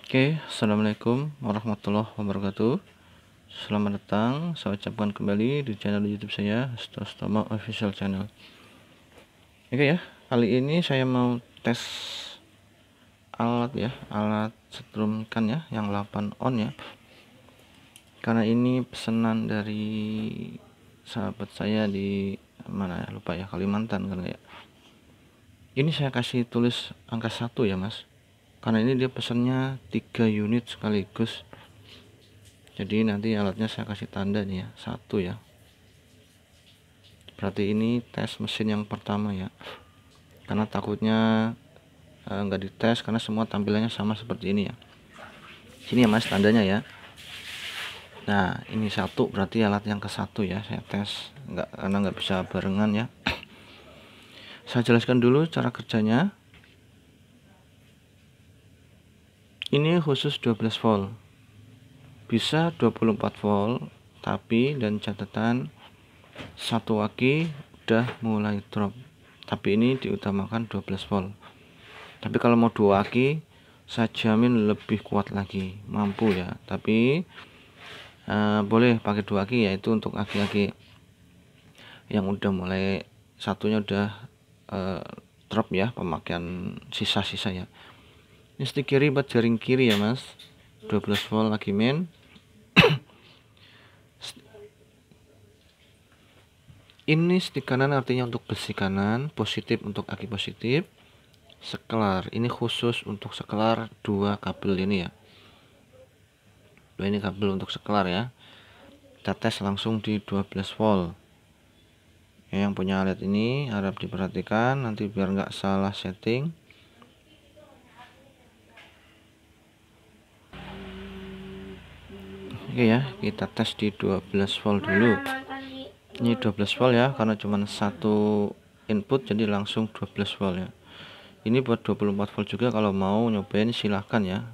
Oke, assalamualaikum warahmatullahi wabarakatuh. Selamat datang, saya ucapkan kembali di channel YouTube saya, Stostomo Official Channel. Oke ya, kali ini saya mau tes alat ya, alat setrum kan ya, yang 8 on ya. Karena ini pesanan dari sahabat saya di mana ya, lupa ya, Kalimantan kan ya. Ini saya kasih tulis angka 1 ya mas, karena ini dia pesannya 3 unit sekaligus. Jadi nanti alatnya saya kasih tanda nih ya, 1 ya. Berarti ini tes mesin yang pertama ya, karena takutnya nggak dites karena semua tampilannya sama seperti ini ya. Sini ya mas tandanya ya. Nah ini 1, berarti alat yang ke 1 ya, saya tes karena nggak bisa barengan ya. Saya jelaskan dulu cara kerjanya. Ini khusus 12 volt, bisa 24 volt, tapi dan catatan 1 aki udah mulai drop, tapi ini diutamakan 12 volt. Tapi kalau mau 2 aki saya jamin lebih kuat lagi, mampu ya. Tapi boleh pakai 2 aki, yaitu untuk aki-aki yang udah mulai satunya udah drop ya, pemakaian sisa-sisa ya. Ini stick kiri buat jaring kiri ya mas, 12 volt aki main. Ini stick kanan artinya untuk besi kanan, positif untuk aki positif. Sekelar ini khusus untuk sekelar 2 kabel ini ya. Ini kabel untuk sekelar ya. Kita tes langsung di 12 volt ya. Yang punya alat ini harap diperhatikan nanti biar nggak salah setting. Oke ya, kita tes di 12 volt dulu. Ini 12 volt ya, karena cuma 1 input jadi langsung 12 volt ya. Ini buat 24 volt juga, kalau mau nyobain silahkan ya,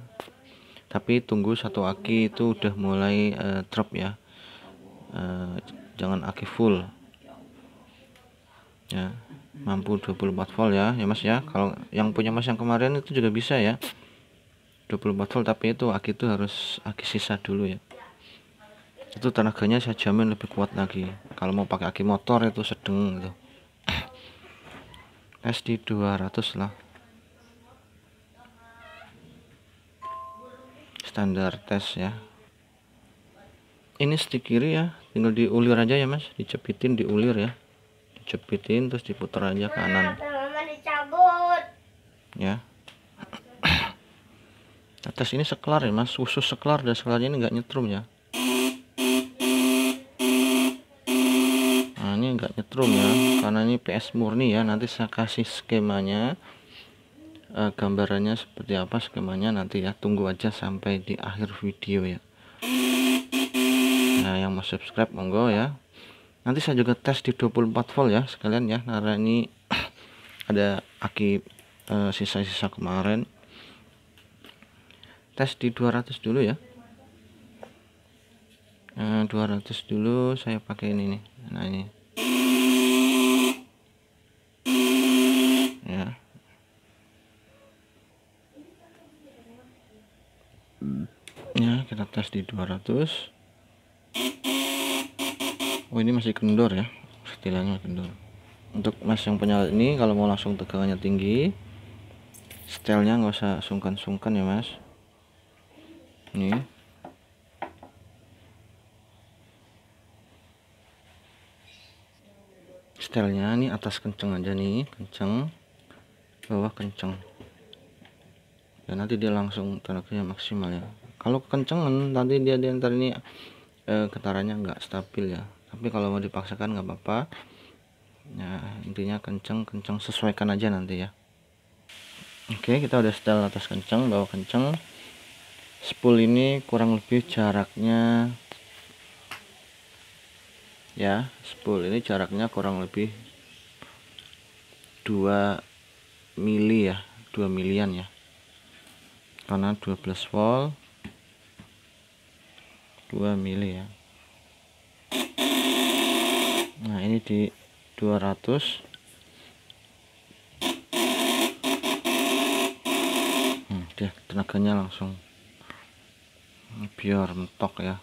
tapi tunggu 1 aki itu udah mulai drop ya. Jangan aki full ya, mampu 24 volt ya mas ya. Kalau yang punya mas yang kemarin itu juga bisa ya, 24 volt, tapi itu aki itu harus aki sisa dulu ya. Itu tenaganya saya jamin lebih kuat lagi. Kalau mau pakai aki motor itu sedang gitu. Tes di 200 lah, standar tes ya. Ini stick kiri ya, tinggal diulir aja ya mas, dicepitin, diulir ya, dicepitin terus diputar aja kanan ya. Atas ini sekelar ya mas, khusus sekelar, dan sekelarnya ini enggak nyetrum ya. Nah ini enggak nyetrum ya, karena ini PS murni ya. Nanti saya kasih skemanya, gambarannya seperti apa skemanya nanti ya, tunggu aja sampai di akhir video ya. Nah yang mau subscribe monggo ya. Nanti saya juga tes di 24 volt ya sekalian ya, karena ini ada aki sisa-sisa kemarin. Tes di 200 dulu ya. 200 dulu saya pakai ini nih. Nah ini ya. Ya kita tes di 200. Oh ini masih kendor ya, setilanya kendor. Untuk mas yang punya alat ini, kalau mau langsung tegangannya tinggi, setelnya nggak usah sungkan-sungkan ya mas. Ini setelnya ini atas kenceng aja nih, kenceng, bawah kenceng, dan nanti dia langsung tenaganya maksimal ya. Kalau kencengan nanti dia ntar ini getarannya nggak stabil ya, tapi kalau mau dipaksakan nggak apa-apa ya. Intinya kenceng sesuaikan aja nanti ya. Oke, kita udah setel atas kenceng, bawah kenceng. Spool ini kurang lebih jaraknya ya, spool ini jaraknya kurang lebih 2 mili ya, 2 milian ya, karena 12 volt 2 mili ya. Nah ini di 200. Dia tenaganya langsung biar mentok ya.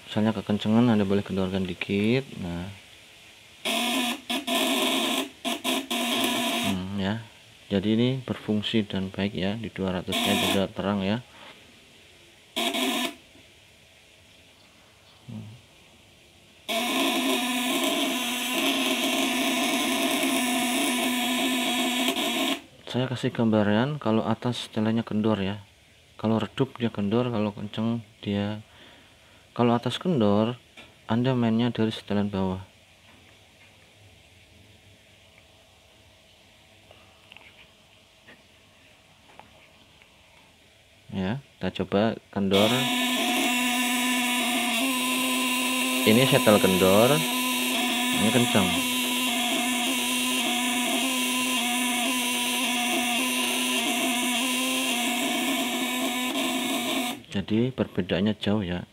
Misalnya kekencengan, Anda boleh kendorkan dikit. Nah, ya, jadi ini berfungsi dan baik ya. Di 200 nya juga terang ya. Saya kasih gambaran kalau atas setelannya kendor ya. Kalau redup dia kendor, kalau kenceng dia. Kalau atas kendor, Anda mainnya dari setelan bawah. Ya, kita coba kendor. Ini setel kendor, ini kencang. Jadi perbedaannya jauh ya.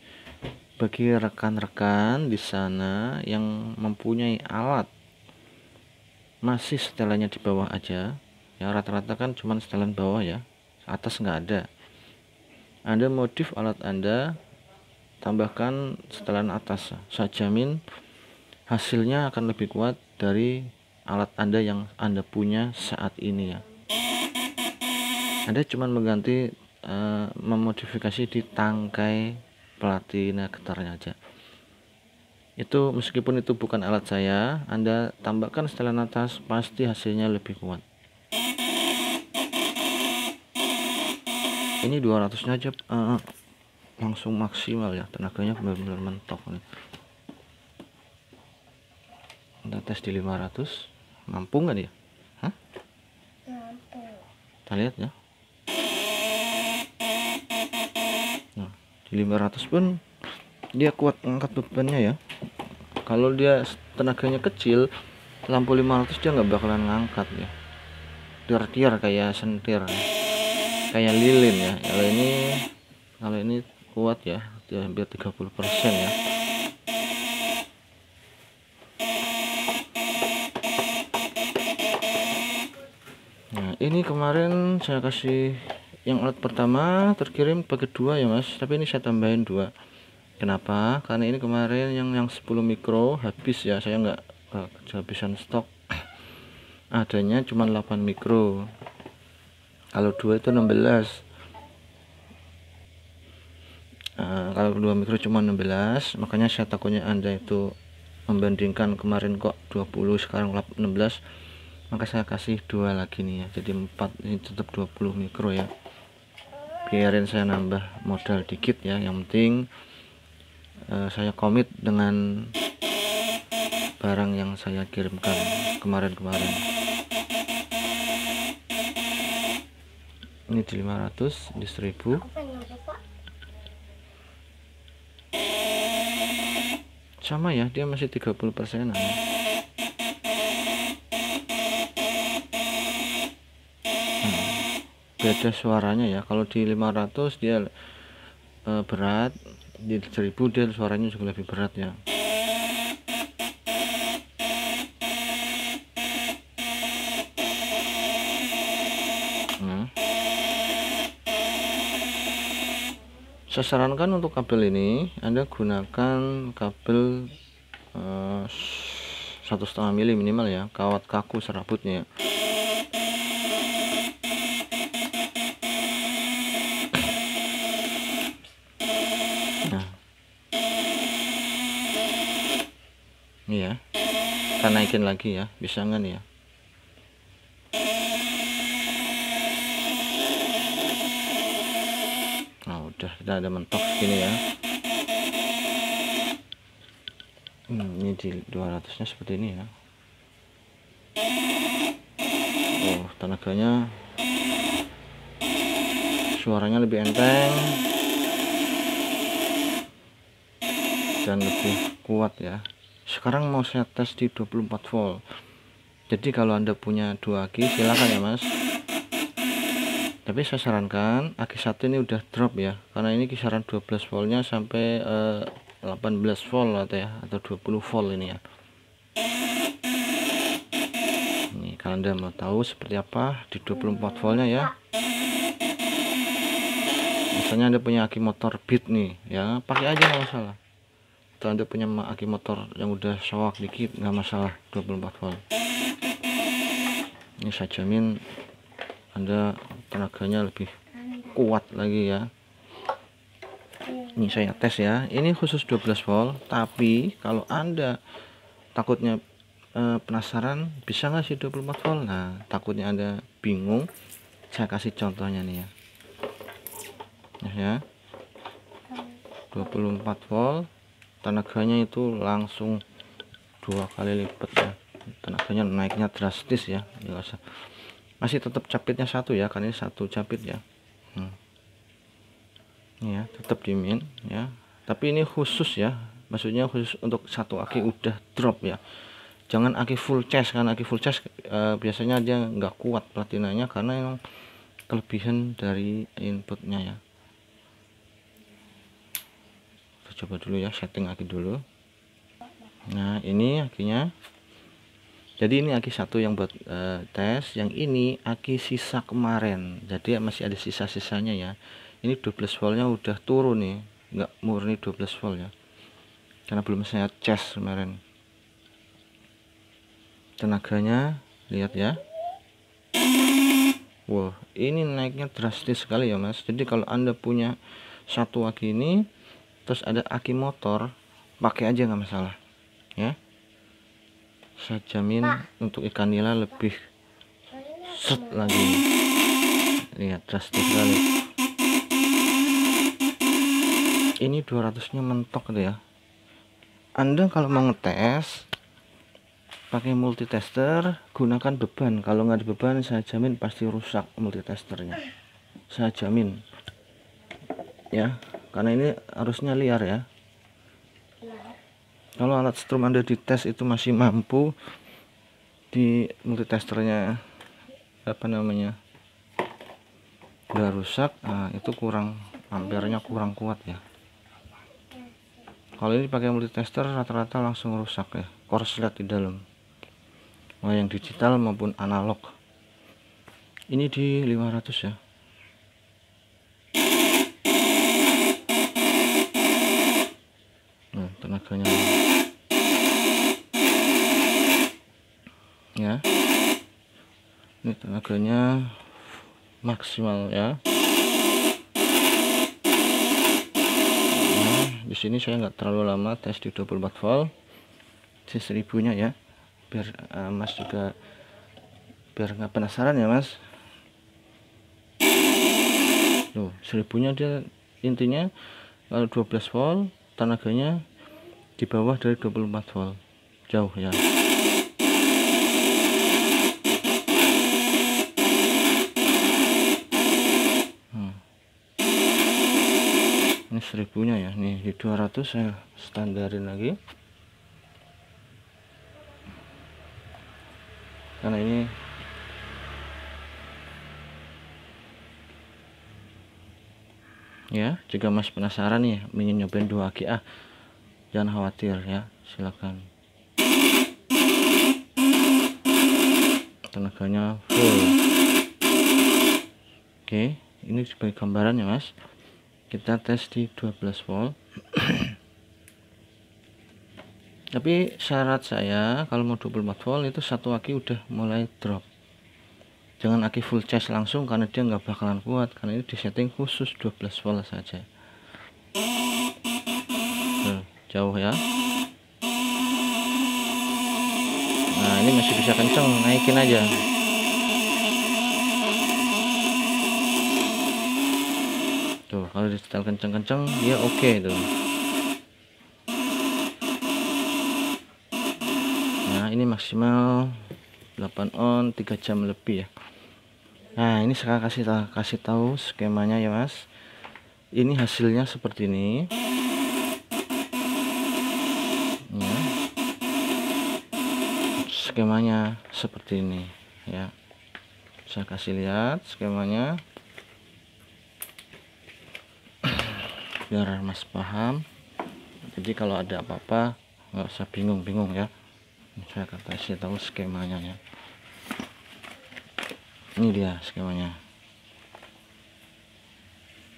Bagi rekan-rekan di sana yang mempunyai alat masih setelannya di bawah aja, ya rata-rata kan cuma setelan bawah ya, atas nggak ada. Anda modif alat Anda, tambahkan setelan atas. Saya jamin hasilnya akan lebih kuat dari alat Anda yang Anda punya saat ini ya. Anda cuma mengganti memodifikasi di tangkai platina getarnya aja. Itu meskipun itu bukan alat saya, Anda tambahkan setelan atas, pasti hasilnya lebih kuat. Ini 200 nya aja langsung maksimal ya, tenaganya benar-benar mentok nih. Kita tes di 500, mampu nggak dia? Hah? Mampu. Kita lihat ya. Nah, di 500 pun dia kuat angkat bebannya ya. Kalau dia tenaganya kecil, lampu 500 dia nggak bakalan ngangkat ya. Tiar-tiar kayak sentir ya. Kayak lilin ya. Kalau ini kuat ya, dia hampir 30% ya. Nah, ini kemarin saya kasih yang alat pertama terkirim pakai 2 ya Mas, tapi ini saya tambahin 2. Kenapa? Karena ini kemarin yang 10 mikro habis ya, saya nggak kehabisan stok. Adanya cuma 8 mikro. Kalau 2 itu 16. Kalau 2 mikro cuma 16, makanya saya takutnya Anda itu membandingkan kemarin kok 20 sekarang 16, maka saya kasih 2 lagi nih ya, jadi 4, ini tetap 20 mikro ya. Biarin saya nambah modal dikit ya, yang penting saya komit dengan barang yang saya kirimkan kemarin-kemarin. Ini di 500, di 1000. Sama ya, dia masih 30%. Beda suaranya ya. Kalau di 500 dia berat, di 1000 dia suaranya juga lebih berat ya. Saya sarankan untuk kabel ini Anda gunakan kabel 1,5 mili minimal ya, kawat kaku serabutnya. Nah, ini ya, kita naikin lagi ya, bisa nggak nih ya? Nah, udah kita ada mentok gini ya. Ini di 200 nya seperti ini ya. Oh, tenaganya, suaranya lebih enteng dan lebih kuat ya. Sekarang mau saya tes di 24 volt. Jadi kalau Anda punya 2 aki silakan ya Mas, tapi saya sarankan aki 1 ini udah drop ya, karena ini kisaran 12 voltnya sampai 18 volt atau 20 volt ini ya. Ini kalau Anda mau tahu seperti apa di 24 voltnya ya. Misalnya Anda punya aki motor Beat nih ya, pakai aja nggak masalah. Atau Anda punya aki motor yang udah soak dikit, nggak masalah, 24 volt. Ini saya jamin Anda tenaganya lebih kuat lagi ya. Ini saya tes ya, ini khusus 12 volt. Tapi kalau Anda takutnya penasaran bisa nggak sih 24 volt, nah takutnya Anda bingung, saya kasih contohnya nih ya. 24 volt tenaganya itu langsung 2 kali lipat ya, tenaganya naiknya drastis ya. Masih tetap capitnya satu ya, karena ini satu capit ya. Ini ya tetap dimin ya, tapi ini khusus ya, maksudnya khusus untuk satu aki udah drop ya. Jangan aki full charge, karena aki full charge biasanya dia nggak kuat platinanya karena yang kelebihan dari inputnya ya. Kita coba dulu ya, setting aki dulu. Nah ini akinya, jadi ini aki satu yang buat tes, yang ini aki sisa kemarin, jadi masih ada sisa-sisanya ya. Ini 12 voltnya udah turun nih, nggak murni 12 volt ya, karena belum saya cas kemarin. Tenaganya lihat ya, wow ini naiknya drastis sekali ya mas. Jadi kalau Anda punya satu aki ini terus ada aki motor, pakai aja nggak masalah ya. Saya jamin untuk ikan nila lebih set lagi. Lihat drastis sekali. Ini 200 nya mentok deh ya. Anda kalau mau ngetes pakai multitester, gunakan beban. Kalau nggak ada beban, saya jamin pasti rusak multitesternya, saya jamin ya, karena ini harusnya liar ya. Kalau alat strum Anda dites itu masih mampu, di multitesternya apa namanya nggak rusak, nah itu kurang, ampernya kurang kuat ya. Kalau ini pakai multitester rata-rata langsung rusak ya, korslet di dalam, mau yang digital maupun analog. Ini di 500 ya. Nah tenaganya ya, ini tenaganya maksimal ya. Nah di sini saya nggak terlalu lama tes di 24 volt di 1000 nya ya, biar mas juga biar nggak penasaran ya mas. Loh 1000 nya dia intinya kalau 12 volt tenaganya di bawah dari 24 volt, jauh ya. Ini 1000 nya ya, nih di 200 saya standarin lagi karena ini ya. Jika mas penasaran nih ingin nyobain 2 aki, jangan khawatir ya, silakan. Tenaganya full. Oke, ini sebagai gambaran ya mas, kita tes di 12 volt. Tapi syarat saya kalau mau 24 volt itu satu aki udah mulai drop, jangan aki full charge langsung karena dia nggak bakalan kuat, karena ini disetting khusus 12 volt saja. Jauh ya. Nah ini masih bisa kenceng, naikin aja. Tuh kalau di setel kenceng-kenceng dia oke tuh. Nah ini maksimal 8 on 3 jam lebih ya. Nah ini sekarang kasih tahu skemanya ya mas. Ini hasilnya seperti ini ya. Skemanya seperti ini ya, saya kasih lihat skemanya biar mas paham. Jadi kalau ada apa-apa nggak usah bingung-bingung ya, saya akan kasih tahu skemanya ya. Ini dia skemanya.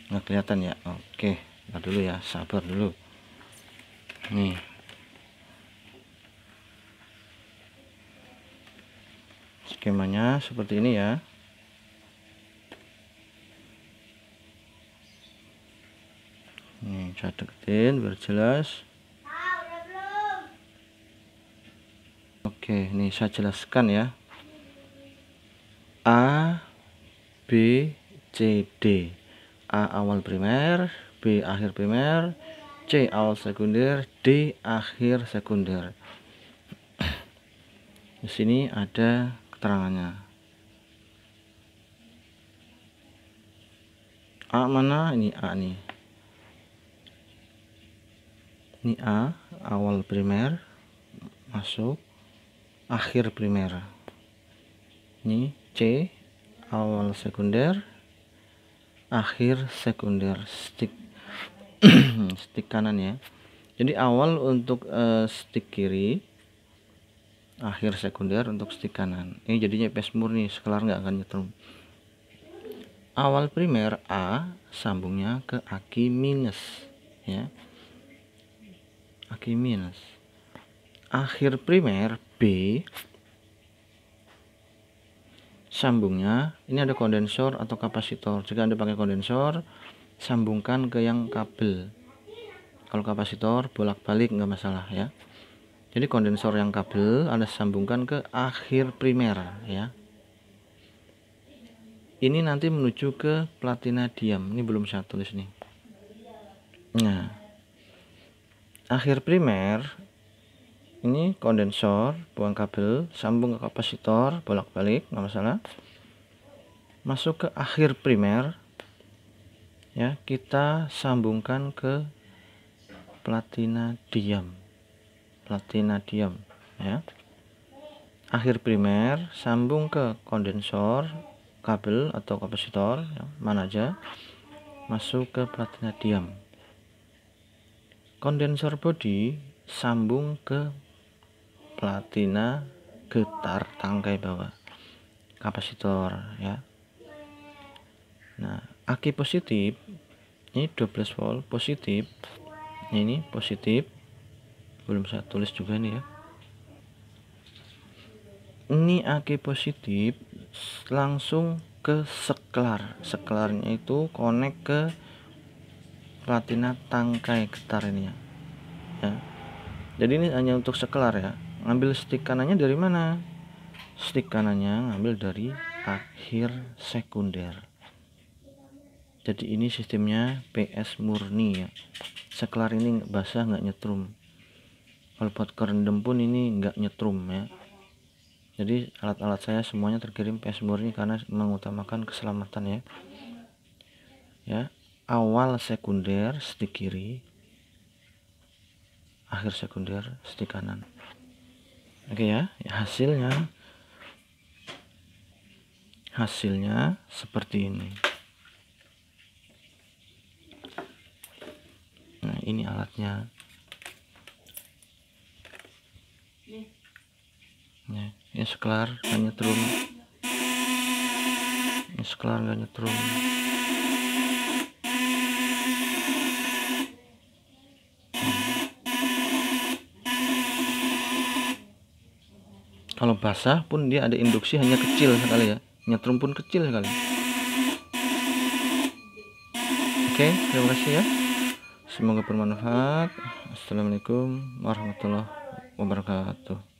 nggak kelihatan ya. Oke, ntar dulu ya, sabar dulu. Nih, skemanya seperti ini ya. Nih, saya deketin biar jelas. Oke, nih saya jelaskan ya. A, B, C, D. A awal primer, B akhir primer, C awal sekunder, D akhir sekunder. Di sini ada keterangannya. A mana? Ini A nih. Ini A awal primer masuk akhir primer. Ini C awal sekunder akhir sekunder, stick stick kanan ya. Jadi awal untuk stick kiri, akhir sekunder untuk stick kanan. Ini jadinya PS murni, skelar nggak akan nyetrum. Awal primer A sambungnya ke aki minus ya, aki minus. Akhir primer B sambungnya, ini ada kondensor atau kapasitor. Jika Anda pakai kondensor, sambungkan ke yang kabel. Kalau kapasitor bolak-balik nggak masalah ya. Jadi kondensor yang kabel Anda sambungkan ke akhir primer ya. Ini nanti menuju ke platina diam. Ini belum saya tulis nih. Nah, akhir primer ini kondensor, buang kabel, sambung ke kapasitor bolak-balik nggak masalah. Masuk ke akhir primer ya, kita sambungkan ke platina diam, platina diam ya. Akhir primer sambung ke kondensor, kabel atau kapasitor ya, mana aja, masuk ke platina diam. Kondensor body sambung ke platina getar tangkai bawah, kapasitor ya. Nah, aki positif ini 12 volt positif, ini positif, belum saya tulis juga nih ya. Ini aki positif langsung ke seklar, seklarnya itu connect ke platina tangkai getar ini ya. Jadi ini hanya untuk seklar ya. Ngambil stick kanannya dari mana? Stick kanannya ngambil dari akhir sekunder. Jadi ini sistemnya PS murni ya. Seklar ini basah nggak nyetrum. Kalau buat kerendam pun ini nggak nyetrum ya. Jadi alat-alat saya semuanya terkirim PS murni karena mengutamakan keselamatan ya. Ya, awal sekunder stick kiri, akhir sekunder stick kanan. Oke ya, hasilnya seperti ini. Nah, ini alatnya. Nah, ini seklar nggak nyetrum. Ini seklar nggak nyetrum. Kalau basah pun dia ada induksi hanya kecil sekali ya, nyetrum pun kecil sekali. Oke, terima kasih ya, semoga bermanfaat. Assalamualaikum warahmatullahi wabarakatuh.